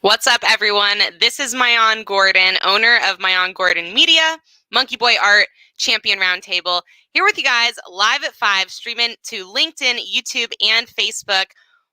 What's up, everyone? This is Mayan Gordon, owner of Mayan Gordon Media, Monkey Boy Art, Champion Roundtable, here with you guys live at 5, streaming to LinkedIn, YouTube, and Facebook.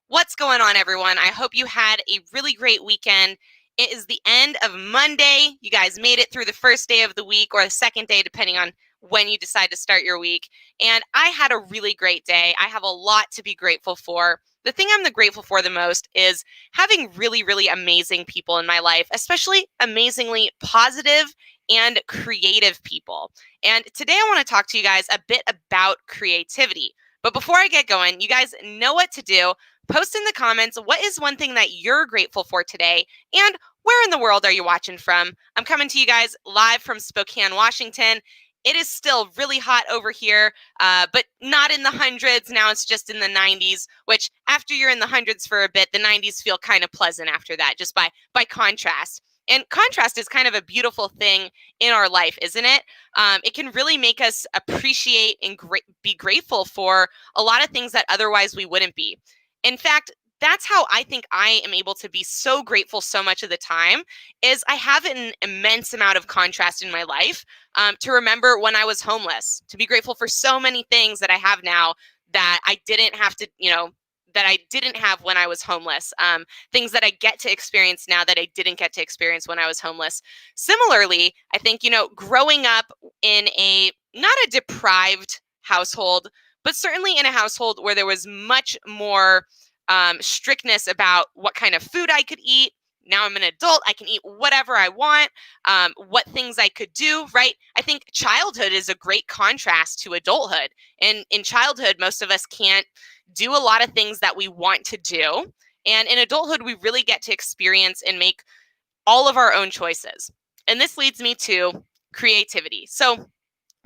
What's going on, everyone? I hope you had a really great weekend. It is the end of Monday. You guys made it through the first day of the week or the second day, depending on when you decide to start your week. And I had a really great day. I have a lot to be grateful for. The thing I'm grateful for the most is having really, really amazing people in my life, especially amazingly positive and creative people. And today I want to talk to you guys a bit about creativity. But before I get going, you guys know what to do. Post in the comments, what is one thing that you're grateful for today? And where in the world are you watching from? I'm coming to you guys live from Spokane, Washington. It is still really hot over here, but not in the hundreds. Now it's just in the 90s, which after you're in the hundreds for a bit, the 90s feel kind of pleasant after that, just by contrast. And contrast is kind of a beautiful thing in our life, isn't it? It can really make us appreciate and be grateful for a lot of things that otherwise we wouldn't be. In fact, that's how I think I am able to be so grateful so much of the time is I have an immense amount of contrast in my life, to remember when I was homeless, to be grateful for so many things that I have now that I didn't have to, that I didn't have when I was homeless. Things that I get to experience now that I didn't get to experience when I was homeless. Similarly, I think, growing up in not a deprived household, but certainly in a household where there was much more strictness about what kind of food I could eat. Now I'm an adult, I can eat whatever I want, what things I could do, right? I think childhood is a great contrast to adulthood. And in childhood, most of us can't do a lot of things that we want to do. And in adulthood, we really get to experience and make all of our own choices. And this leads me to creativity. So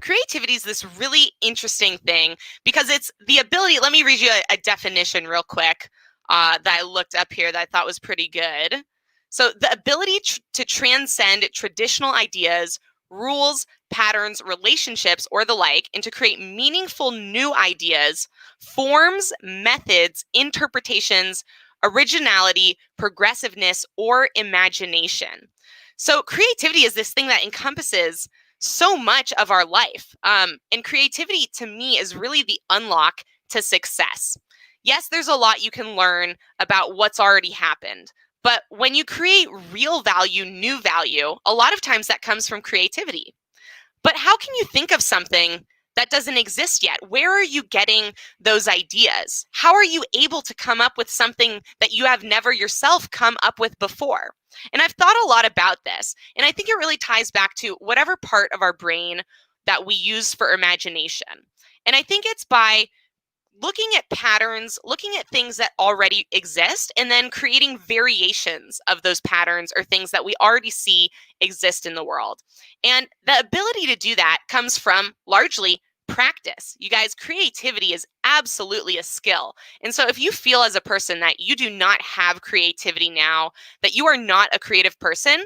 creativity is this really interesting thing because it's the ability. Let me read you a definition real quick that I looked up here that I thought was pretty good. So the ability to transcend traditional ideas, rules, patterns, relationships, or the like, and to create meaningful new ideas, forms, methods, interpretations, originality, progressiveness, or imagination. So creativity is this thing that encompasses so much of our life. And creativity to me is really the unlock to success. Yes, there's a lot you can learn about what's already happened. But when you create real value, new value, a lot of times that comes from creativity. But how can you think of something that doesn't exist yet? Where are you getting those ideas? How are you able to come up with something that you have never yourself come up with before? And I've thought a lot about this, and I think it really ties back to whatever part of our brain that we use for imagination. And I think it's by looking at patterns, looking at things that already exist, and then creating variations of those patterns or things that we already see exist in the world. And the ability to do that comes from largely practice. You guys, creativity is absolutely a skill. And so if you feel as a person that you do not have creativity now, that you are not a creative person,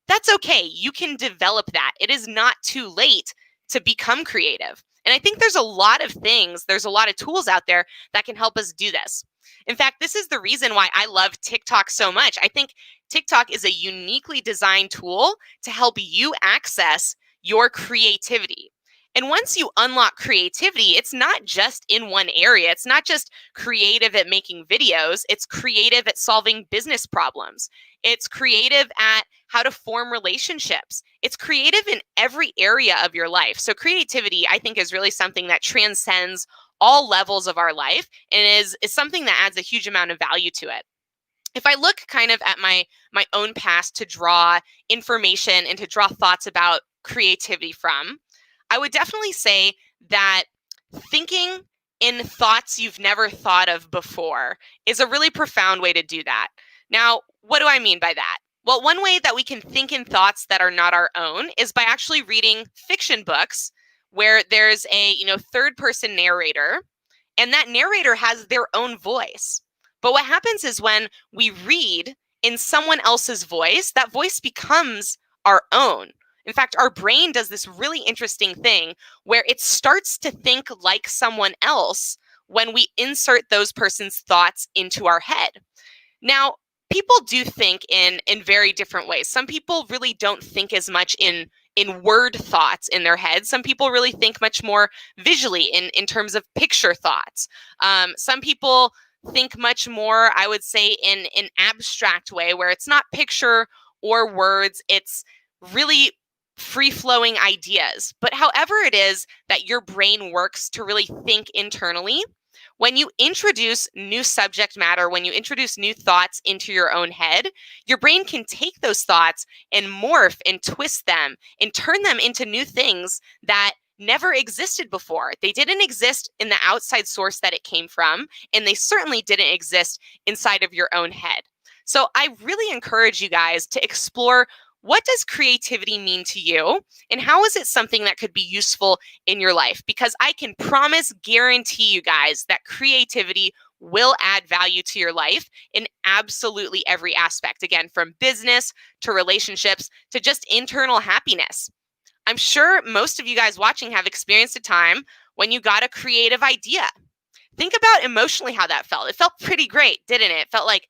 that's okay. You can develop that. It is not too late to become creative. And I think there's a lot of things, there's a lot of tools out there that can help us do this. In fact, this is the reason why I love TikTok so much. I think TikTok is a uniquely designed tool to help you access your creativity. And once you unlock creativity, it's not just in one area. It's not just creative at making videos. It's creative at solving business problems. It's creative at how to form relationships. It's creative in every area of your life. So creativity, I think, is really something that transcends all levels of our life and is something that adds a huge amount of value to it. If I look kind of at my own past to draw information and to draw thoughts about creativity from, I would definitely say that thinking in thoughts you've never thought of before is a really profound way to do that. Now, what do I mean by that? Well, one way that we can think in thoughts that are not our own is by actually reading fiction books where there's a, third person narrator, and that narrator has their own voice. But what happens is when we read in someone else's voice, that voice becomes our own. In fact, our brain does this really interesting thing where it starts to think like someone else when we insert those person's thoughts into our head. Now, people do think in very different ways. Some people really don't think as much in word thoughts in their head. Some people really think much more visually in terms of picture thoughts. Some people think much more, I would say, in an abstract way where it's not picture or words, it's really free-flowing ideas. But however it is that your brain works to really think internally, when you introduce new subject matter, when you introduce new thoughts into your own head, your brain can take those thoughts and morph and twist them and turn them into new things that never existed before. They didn't exist in the outside source that it came from, and they certainly didn't exist inside of your own head. So I really encourage you guys to explore, what does creativity mean to you? And how is it something that could be useful in your life? Because I can guarantee you guys that creativity will add value to your life in absolutely every aspect. Again, from business to relationships to just internal happiness. I'm sure most of you guys watching have experienced a time when you got a creative idea. Think about emotionally how that felt. It felt pretty great, didn't it? It felt like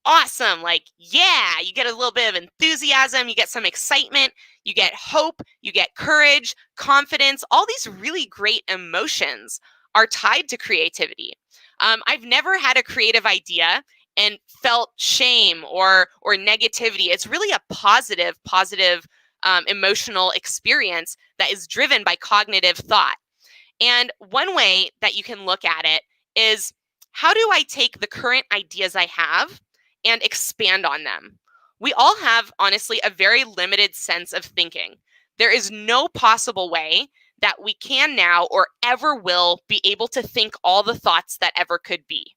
awesome. Like, yeah, you get a little bit of enthusiasm, you get some excitement, you get hope, you get courage, confidence. All these really great emotions are tied to creativity. I've never had a creative idea and felt shame or negativity. It's really a positive emotional experience that is driven by cognitive thought. And one way that you can look at it is, how do I take the current ideas I have and expand on them? We all have, honestly, a very limited sense of thinking. There is no possible way that we can now or ever will be able to think all the thoughts that ever could be.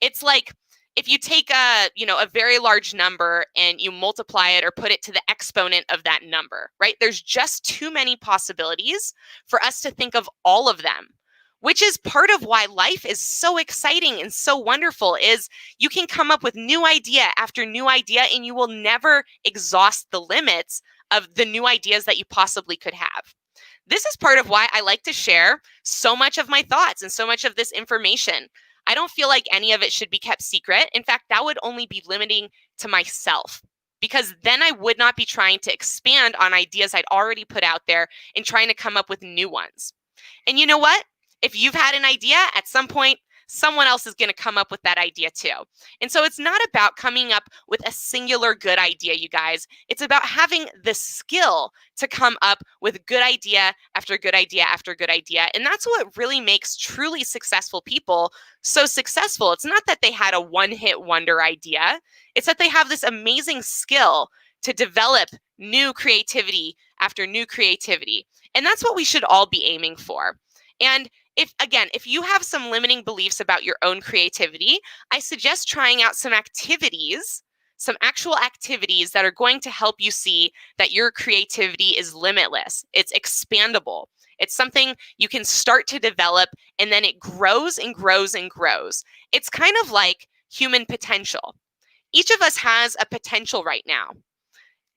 It's like, if you take a very large number and you multiply it or put it to the exponent of that number, right? There's just too many possibilities for us to think of all of them, which is part of why life is so exciting and so wonderful. Is you can come up with new idea after new idea, and you will never exhaust the limits of the new ideas that you possibly could have. This is part of why I like to share so much of my thoughts and so much of this information. I don't feel like any of it should be kept secret. In fact, that would only be limiting to myself, because then I would not be trying to expand on ideas I'd already put out there and trying to come up with new ones. And you know what? If you've had an idea, at some point, someone else is going to come up with that idea too. And so it's not about coming up with a singular good idea, you guys. It's about having the skill to come up with good idea after good idea after good idea. And that's what really makes truly successful people so successful. It's not that they had a one-hit wonder idea. It's that they have this amazing skill to develop new creativity after new creativity. And that's what we should all be aiming for. And if you have some limiting beliefs about your own creativity, I suggest trying out some activities, some actual activities that are going to help you see that your creativity is limitless. It's expandable. It's something you can start to develop, and then it grows and grows and grows. It's kind of like human potential. Each of us has a potential right now.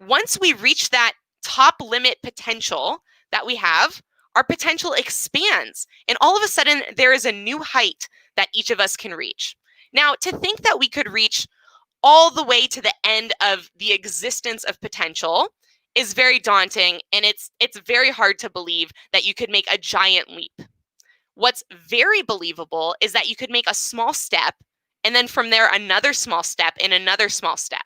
Once we reach that top limit potential that we have, our potential expands, and all of a sudden there is a new height that each of us can reach. Now, to think that we could reach all the way to the end of the existence of potential is very daunting, and it's very hard to believe that you could make a giant leap. What's very believable is that you could make a small step, and then from there another small step and another small step.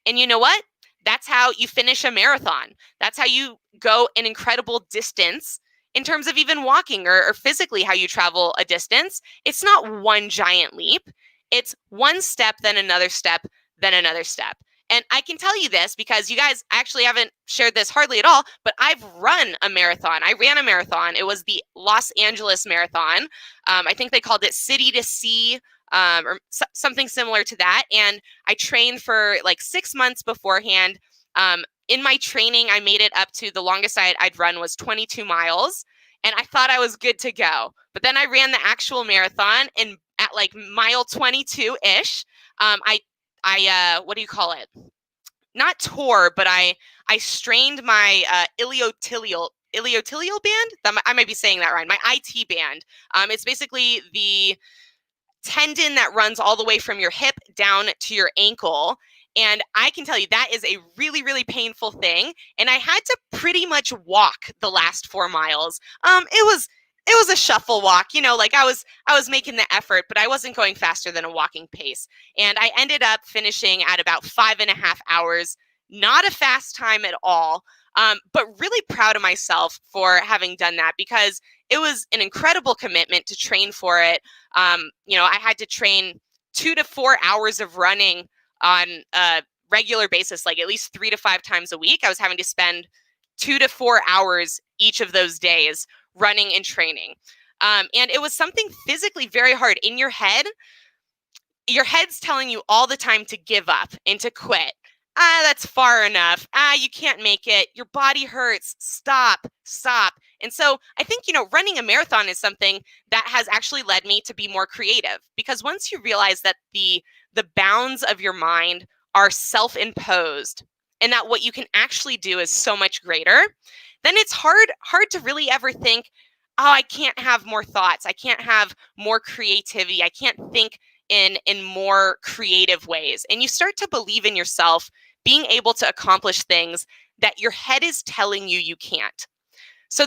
And you know what? That's how you finish a marathon. That's how you go an incredible distance in terms of even walking or physically how you travel a distance. It's not one giant leap. It's one step, then another step, then another step. And I can tell you this because you guys actually haven't shared this hardly at all, but I've run a marathon. I ran a marathon. It was the Los Angeles Marathon. I think they called it City to Sea, or something similar to that. And I trained for like 6 months beforehand. In my training, I made it up to the longest I'd run was 22 miles. And I thought I was good to go. But then I ran the actual marathon, and at like mile 22-ish, I what do you call it? Not tore, but I strained my iliotibial band. I might be saying that right. My IT band. It's basically tendon that runs all the way from your hip down to your ankle. And I can tell you that is a really, really painful thing. And I had to pretty much walk the last 4 miles. It was a shuffle walk, like I was making the effort, but I wasn't going faster than a walking pace. And I ended up finishing at about 5.5 hours. Not a fast time at all, but really proud of myself for having done that, because it was an incredible commitment to train for it. I had to train 2 to 4 hours of running on a regular basis, like at least 3 to 5 times a week. I was having to spend 2 to 4 hours each of those days running and training. And it was something physically very hard. In your head's telling you all the time to give up and to quit. That's far enough. You can't make it. Your body hurts. Stop. And so I think, running a marathon is something that has actually led me to be more creative, because once you realize that the bounds of your mind are self-imposed and that what you can actually do is so much greater, then it's hard to really ever think, oh, I can't have more thoughts. I can't have more creativity. I can't think in more creative ways. And you start to believe in yourself being able to accomplish things that your head is telling you can't. So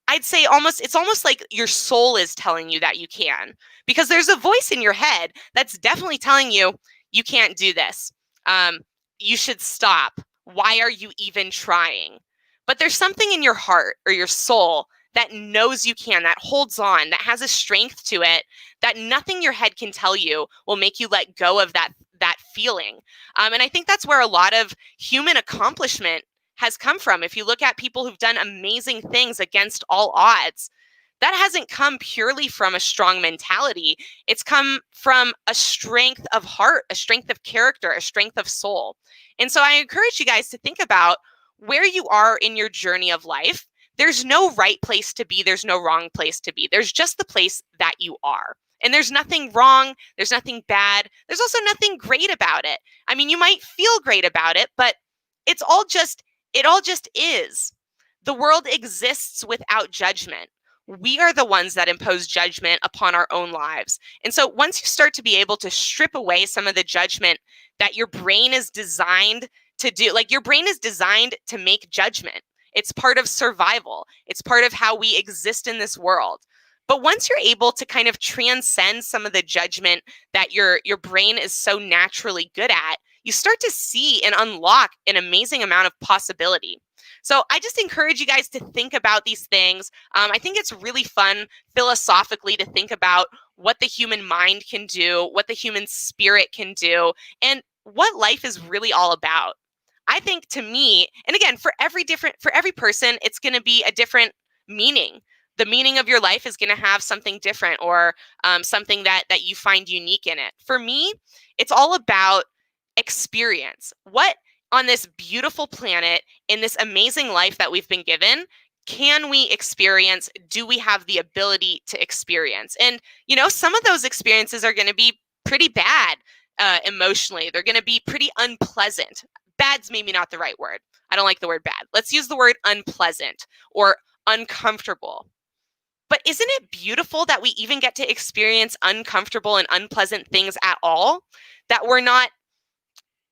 I'd say it's almost like your soul is telling you that you can, because there's a voice in your head that's definitely telling you can't do this. You should stop. Why are you even trying? But there's something in your heart or your soul that knows you can, that holds on, that has a strength to it, that nothing your head can tell you will make you let go of that feeling. And I think that's where a lot of human accomplishment has come from. If you look at people who've done amazing things against all odds, that hasn't come purely from a strong mentality. It's come from a strength of heart, a strength of character, a strength of soul. And so I encourage you guys to think about where you are in your journey of life. There's no right place to be. There's no wrong place to be. There's just the place that you are. And there's nothing wrong. There's nothing bad. There's also nothing great about it. I mean, you might feel great about it, but it all just is. The world exists without judgment. We are the ones that impose judgment upon our own lives. And so once you start to be able to strip away some of the judgment that your brain is designed to do, like your brain is designed to make judgment. It's part of survival. It's part of how we exist in this world. But once you're able to kind of transcend some of the judgment that your brain is so naturally good at, you start to see and unlock an amazing amount of possibility. So I just encourage you guys to think about these things. I think it's really fun philosophically to think about what the human mind can do, what the human spirit can do, and what life is really all about. I think, to me, and again, for every person, it's going to be a different meaning. The meaning of your life is going to have something different, or something that you find unique in it. For me, it's all about experience. What on this beautiful planet, in this amazing life that we've been given, can we experience? Do we have the ability to experience? And, some of those experiences are going to be pretty bad emotionally. They're going to be pretty unpleasant. Bad's maybe not the right word. I don't like the word bad. Let's use the word unpleasant or uncomfortable. But isn't it beautiful that we even get to experience uncomfortable and unpleasant things at all? That we're not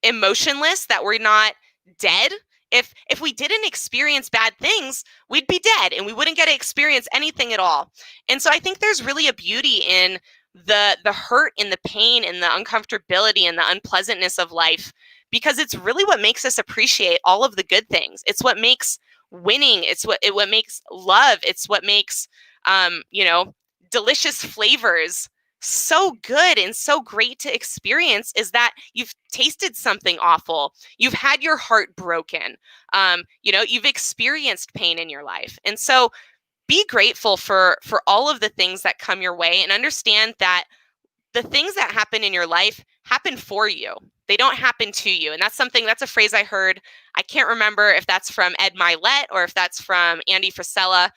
emotionless, that we're not dead? If we didn't experience bad things, we'd be dead and we wouldn't get to experience anything at all. And so I think there's really a beauty in the hurt and the pain and the uncomfortability and the unpleasantness of life, because it's really what makes us appreciate all of the good things. It's what makes winning. It's what makes love. It's what makes delicious flavors so good and so great to experience, is that you've tasted something awful. You've had your heart broken. You've experienced pain in your life. And so be grateful for all of the things that come your way, and understand that the things that happen in your life happen for you. They don't happen to you. And that's a phrase I heard. I can't remember if that's from Ed Milet or if that's from Andy Frisella.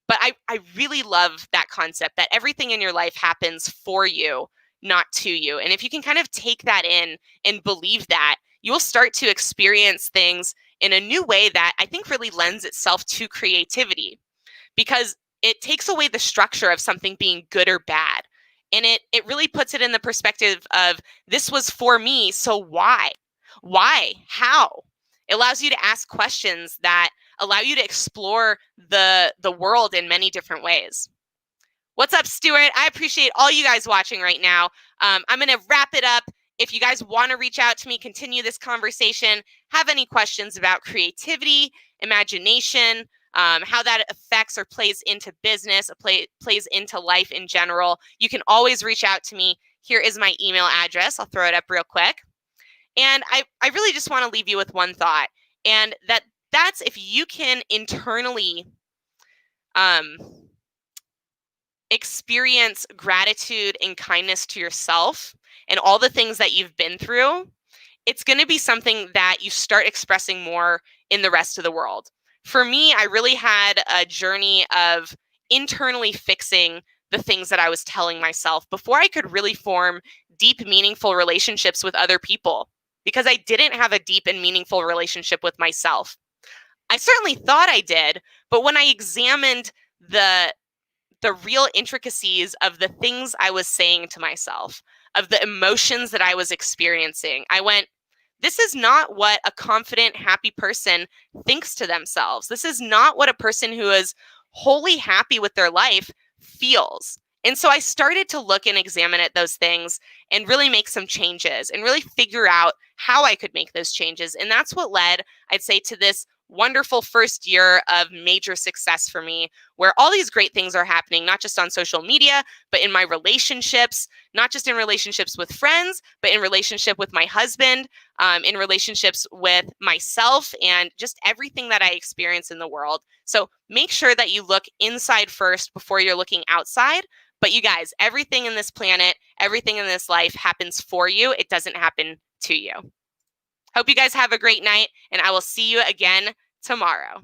But I really love that concept, that everything in your life happens for you, not to you. And if you can kind of take that in and believe that, you will start to experience things in a new way that I think really lends itself to creativity, because it takes away the structure of something being good or bad. And it really puts it in the perspective of, this was for me, so why? Why? How? It allows you to ask questions that allow you to explore the world in many different ways. What's up, Stuart? I appreciate all you guys watching right now. I'm going to wrap it up. If you guys want to reach out to me, continue this conversation, have any questions about creativity, imagination, how that affects or plays into business, plays into life in general, you can always reach out to me. Here is my email address. I'll throw it up real quick. And I really just want to leave you with one thought, and that's if you can internally experience gratitude and kindness to yourself and all the things that you've been through, it's going to be something that you start expressing more in the rest of the world. For me, I really had a journey of internally fixing the things that I was telling myself before I could really form deep, meaningful relationships with other people, because I didn't have a deep and meaningful relationship with myself. I certainly thought I did, but when I examined the real intricacies of the things I was saying to myself, of the emotions that I was experiencing, I went, this is not what a confident, happy person thinks to themselves. This is not what a person who is wholly happy with their life feels. And so I started to look and examine at those things and really make some changes and really figure out how I could make those changes. And that's what led, I'd say, to this wonderful first year of major success for me, where all these great things are happening, not just on social media, but in my relationships, not just in relationships with friends, but in relationship with my husband, in relationships with myself, and just everything that I experience in the world. So make sure that you look inside first before you're looking outside. But you guys, everything in this planet, everything in this life happens for you. It doesn't happen to you. Hope you guys have a great night, and I will see you again tomorrow.